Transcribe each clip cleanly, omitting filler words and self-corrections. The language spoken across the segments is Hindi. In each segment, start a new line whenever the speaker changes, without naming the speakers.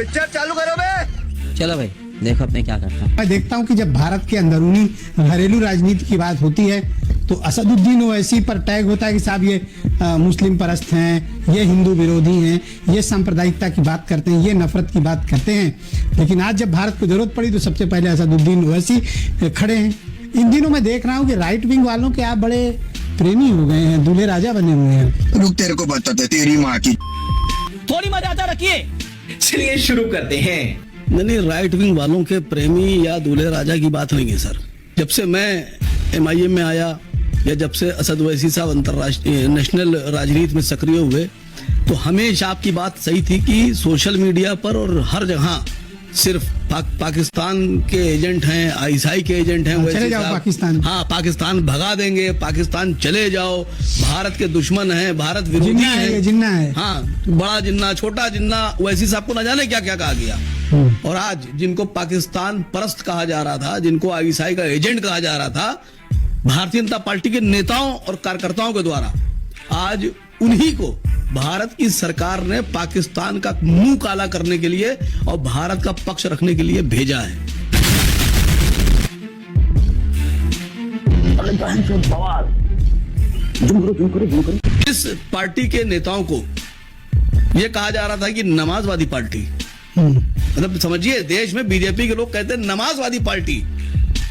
पिक्चर चालू करो बे।
चलो भाई देखो अब मैं क्या करता हूँ।
मैं देखता हूँ कि जब भारत के अंदरूनी घरेलू राजनीति की बात होती है तो असदुद्दीन ओवैसी पर टैग होता है कि साहब ये मुस्लिम परस्त हैं, ये हिंदू विरोधी हैं, ये सांप्रदायिकता की बात करते हैं, ये नफरत की बात करते हैं। लेकिन आज जब भारत को जरूरत पड़ी तो सबसे पहले असदुद्दीन ओवैसी खड़े हैं। इन दिनों मैं देख रहा हूँ कि राइट विंग वालों के आप बड़े प्रेमी हो गए हैं, दूल्हे राजा बने हुए हैं।
रुक तेरे को बताते तेरी माँ की।
थोड़ी मर्यादा रखिए। चलिए शुरू करते हैं।
नहीं, राइट विंग वालों के प्रेमी या दूल्हे राजा की बात नहीं है सर। जब से मैं MIM में आया या जब से असद ओवैसी साहब अंतरराष्ट्रीय नेशनल राजनीति में सक्रिय हुए तो हमेशा आपकी बात सही थी कि सोशल मीडिया पर और हर जगह सिर्फ पाकिस्तान के एजेंट हैं, ISI के एजेंट हैं।
चले जाओ पाकिस्तान।
हाँ, पाकिस्तान भगा देंगे, पाकिस्तान चले जाओ, भारत के दुश्मन हैं, भारत विरोधी हैं।
जिन्ना है।
हाँ, बड़ा जिन्ना, छोटा जिन्ना, ओवैसी साहब को न जाने क्या क्या कहा गया। और आज जिनको पाकिस्तान परस्त कहा जा रहा था, जिनको ISI का एजेंट कहा जा रहा था, भारतीय जनता पार्टी के नेताओं और कार्यकर्ताओं के द्वारा आज उन्हीं को भारत की सरकार ने पाकिस्तान का मुंह काला करने के लिए और भारत का पक्ष रखने के लिए भेजा है। इस पार्टी के नेताओं को यह कहा जा रहा था कि नमाजवादी पार्टी, मतलब समझिए देश में बीजेपी के लोग कहते हैं नमाजवादी पार्टी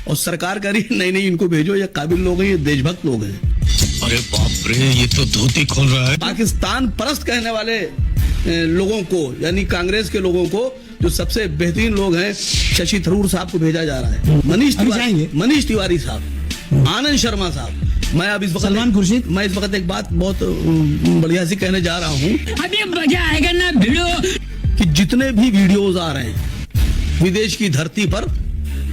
और सरकार कह रही नहीं नहीं इनको भेजो, ये काबिल लोग हैं, ये देशभक्त लोग हैं।
अरे बाप रे, ये तो धोती खोल रहा है।
पाकिस्तान परस्त कहने वाले लोगों को यानी कांग्रेस के लोगों को जो सबसे बेहतरीन लोग हैं शशि थरूर साहब को भेजा जा रहा है, मनीष तिवारी साहब, आनंद शर्मा साहब। मैं अब इस वक्त
सलमान खुर्शीद,
मैं इस वक्त एक बात बहुत बढ़िया सी कहने जा रहा हूँ।
अभी मजा आएगा ना वीडियो
कि जितने भी वीडियोस आ रहे हैं विदेश की धरती पर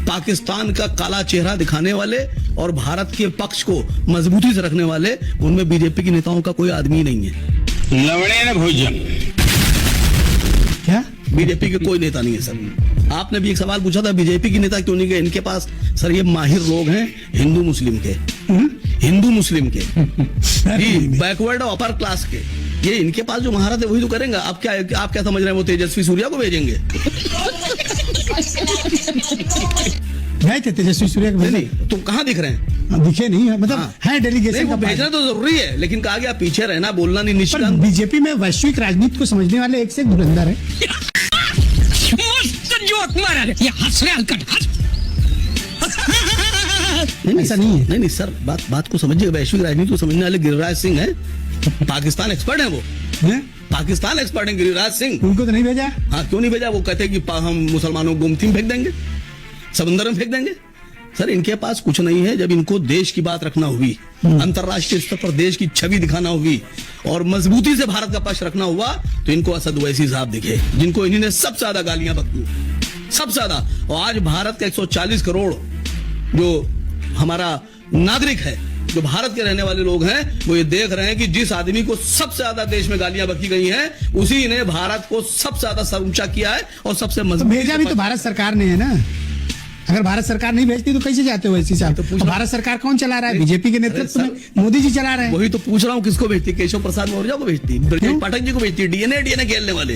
पाकिस्तान का काला चेहरा दिखाने वाले और भारत के पक्ष को मजबूती से रखने वाले, उनमें बीजेपी के नेताओं का कोई आदमी नहीं है।
लवणे न भोजन
क्या
बीजेपी के कोई नेता नहीं है सर। आपने भी एक सवाल पूछा था बीजेपी के नेता क्यों नहीं गए। इनके पास सर ये माहिर लोग हैं हिंदू मुस्लिम के, हिंदू मुस्लिम के, बैकवर्ड और अपर क्लास के। ये इनके पास जो महारत है वही तो करेंगे। आप क्या समझ रहे हैं वो तेजस्वी सूर्या को भेजेंगे?
गए थे तेजस्वी सूर्या को?
नहीं, तो कहाँ दिख रहे हैं?
दिखे नहीं है, मतलब है डेलीगेशन का
भेजना तो जरूरी है, लेकिन कहा गया पीछे रहना, बोलना नहीं। निश्चित
बीजेपी में वैश्विक राजनीति को समझने वाले एक से एक धुरंधर है।
जोक मारा ये हंस रहे हलकट
ऐसा नहीं है।
नहीं सर, बात को समझिए। वैश्विक राजनीति को समझने वाले गिरिराज सिंह है, पाकिस्तान एक्सपर्ट है वो। पाकिस्तान एक्सपर्ट है गिरिराज सिंह।
उनको तो नहीं भेजा?
हाँ, क्यों नहीं भेजा? वो कहते हैं कि हम मुसलमानों को गुमती में फेंक देंगे, समंदर में फेंक देंगे। सर इनके पास कुछ नहीं है। जब इनको देश की बात रखना होगी, अंतरराष्ट्रीय स्तर पर देश की छवि दिखाना होगी और मजबूती से भारत का पक्ष रखना हुआ तो इनको असद ओवैसी साहब दिखे, जिनको इन्होंने सबसे ज्यादा गालियां बकी, सबसे ज्यादा। और आज भारत के 140 करोड़ जो हमारा नागरिक है, जो भारत के रहने वाले लोग हैं, वो ये देख रहे हैं कि जिस आदमी को सबसे ज्यादा देश में गालियां बकी गई हैं, उसी ने भारत को सबसे ज्यादा सर ऊंचा किया है और सबसे मजबूत।
भेजा भी तो भारत सरकार ने है ना। अगर भारत सरकार नहीं भेजती तो कैसे जाते हो वैसी साहब? तो भारत सरकार कौन चला रहा है? बीजेपी के नेतृत्व में मोदी जी चला रहे हैं।
वही तो पूछ रहा हूँ, किसको भेजती? केशव प्रसाद मौर्य को भेजती, ब्रजेश पाठक जी को भेजती, डीएनए खेलने वाले।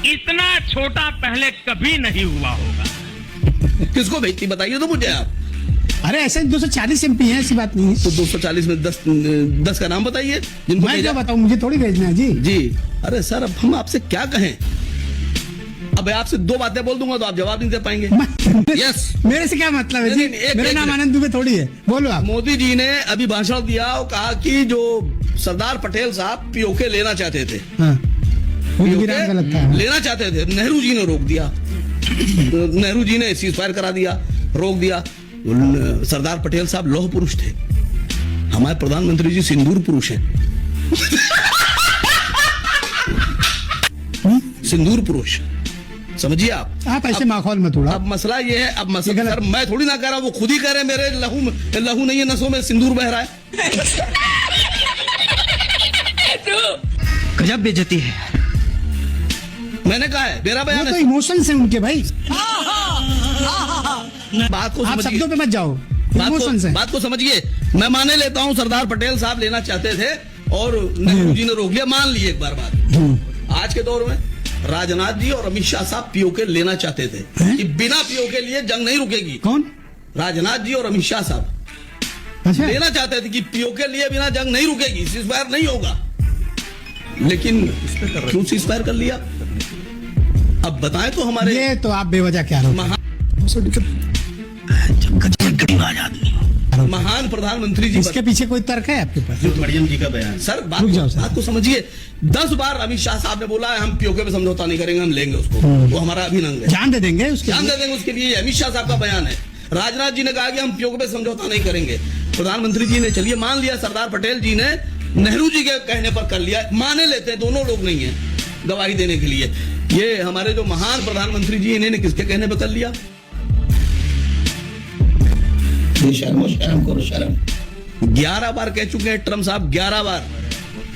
इतना छोटा पहले कभी नहीं हुआ होगा।
किसको भेजती बताइए तो मुझे आप।
अरे ऐसे 240 MP हैं, ऐसी बात नहीं है।
तो 240 में 10 का नाम बताइए जिनको
मैं क्या बताऊं, मुझे थोड़ी भेजना है जी।
अरे सर अब हम आपसे क्या कहें? अब आपसे दो बातें बोल दूंगा तो आप जवाब नहीं दे पाएंगे। यस,
मेरे से क्या मतलब है जी? मेरा नाम आनंद दुबे थोड़ी है, बोलो आप।
मोदी जी ने अभी भाषण दिया और कहा कि जो सरदार पटेल साहब POK लेना चाहते थे, लेना चाहते थे, नेहरू जी ने रोक दिया। नेहरू जी ने सीजफायर करा दिया, रोक दिया। सरदार पटेल साहब लौह पुरुष थे, हमारे प्रधानमंत्री जी सिंदूर पुरुष हैं। सिंदूर पुरुष, समझिए आप
ऐसे माहौल में थोड़ा।
अब मसला ये है, अब मसला सर मैं थोड़ी ना कह रहा, वो खुद ही कह रहे हैं मेरे लहू नहीं है, नसों में सिंदूर बह रहा है।
गजब बेइज्जती है।
मैंने कहा है, मेरा बयान
तो इमोशंस हैं उनके भाई।
बात को
आप शब्दों पे मत जाओ, इमोशंस हैं।
बात को समझिए। मैं माने लेता हूं सरदार पटेल साहब लेना चाहते थे, और नेहरू जी ने रोक लिया, मान लिए एक बार बात। आज के दौर में राजनाथ जी और अमित शाह साहब पीओके लेना चाहते थे कि बिना पीओके लिए जंग नहीं रुकेगी।
कौन?
राजनाथ जी और अमित शाह साहब
अच्छा,
लेना चाहते थे कि पीओके लिए बिना जंग नहीं रुकेगी, सीजफायर नहीं होगा। लेकिन क्यों सीजफायर कर लिया? अब बताएं तो हमारे
ये तो आप बेवजह क्या रहे हो?
महान प्रधानमंत्री जी
इसके पीछे कोई तर्क है आपके पास?
मरियम जी का बयान सर,
रुक जाओ सर।
बात को समझिए। 10 बार अमित शाह साहब ने बोला है हम पीओके पे समझौता नहीं करेंगे, हम लेंगे उसको, वो हमारा अभिनंदन है,
जान दे देंगे उसके
ध्यान
लिए।
दे देंगे उसके लिए। अमित शाह साहब का बयान है। राजनाथ जी ने कहा कि हम पीओके पे समझौता नहीं करेंगे। प्रधानमंत्री जी ने चलिए मान लिया, सरदार पटेल जी ने नेहरू जी के कहने पर कर लिया, माने लेते हैं, दोनों लोग नहीं है गवाही देने के लिए। ये हमारे जो महान प्रधानमंत्री जी इन्होंने किसके कहने पर कर लिया? शर्म करो, शर्म। 11 बार कह चुके हैं ट्रम्प साहब, 11 बार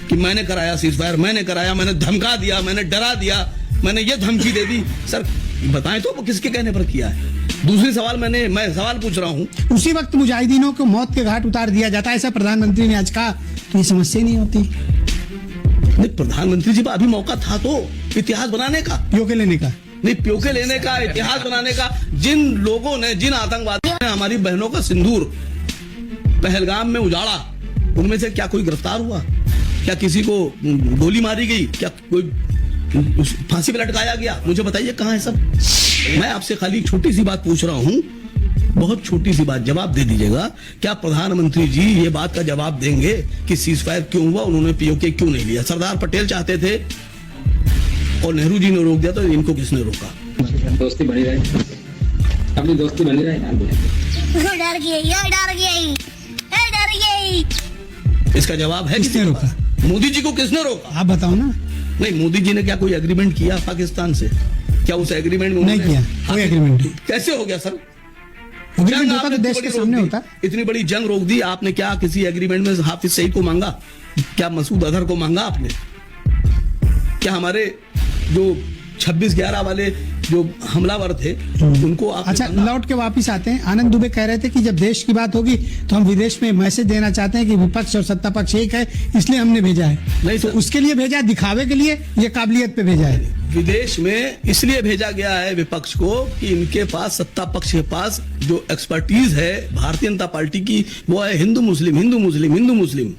कि मैंने कराया सीजफायर, मैंने कराया, मैंने धमका दिया, मैंने डरा दिया, मैंने ये धमकी दे दी। सर बताएं तो वो किसके कहने पर किया है? दूसरी सवाल मैं सवाल पूछ रहा हूं,
उसी वक्त मुजाहिदीनों को मौत के घाट उतार दिया जाता है, ऐसा प्रधानमंत्री ने आज कहा, तो ये समस्या नहीं होती।
नहीं प्रधानमंत्री जी पर अभी मौका था तो इतिहास बनाने का,
पीओके लेने का
नहीं पीओके लेने का, इतिहास बनाने का। जिन लोगों ने, जिन आतंकवादियों ने हमारी बहनों का सिंदूर पहलगाम में उजाड़ा, उनमें से क्या कोई गिरफ्तार हुआ? क्या किसी को गोली मारी गई? क्या कोई फांसी पे लटकाया गया? मुझे बताइए कहाँ है सब? मैं आपसे खाली एक छोटी सी बात पूछ रहा हूं, बहुत छोटी सी बात, जवाब दे दीजिएगा। क्या प्रधानमंत्री जी ये बात का जवाब देंगे कि सीजफायर क्यों हुआ, उन्होंने पीओके क्यों नहीं लिया? सरदार पटेल चाहते थे और नेहरू जी ने रोक दिया, तो इनको किसने रोका?
दोस्ती बनी रहे, अपनी दोस्ती बनी रहे।
डर गई।
इसका जवाब है
किसने रोका?
मोदी जी को किसने रोका?
आप बताओ ना।
नहीं, मोदी जी ने क्या कोई एग्रीमेंट किया पाकिस्तान से? क्या उस एग्रीमेंट में
नहीं किया, कोई एग्रीमेंट नहीं।
कैसे हो गया सर?
एग्रीमेंट होता तो देश के सामने होता।
इतनी बड़ी जंग रोक दी आपने, क्या किसी एग्रीमेंट में हाफिज सईद को मांगा? क्या मसूद अजहर को मांगा आपने? क्या हमारे जो 26/11 वाले जो हमलावर थे उनको आप?
अच्छा, लौट के वापिस आते हैं। आनंद दुबे कह रहे थे कि जब देश की बात होगी तो हम विदेश में मैसेज देना चाहते हैं कि विपक्ष और सत्ता पक्ष एक है, इसलिए हमने भेजा है।
नहीं
तो
सर,
उसके लिए भेजा, दिखावे के लिए, ये काबिलियत पे भेजा है।
विदेश में इसलिए भेजा गया है विपक्ष को कि इनके पास, सत्ता पक्ष के पास जो एक्सपर्टीज है भारतीय जनता पार्टी की, वो है हिंदू मुस्लिम, हिंदू मुस्लिम, हिंदू मुस्लिम।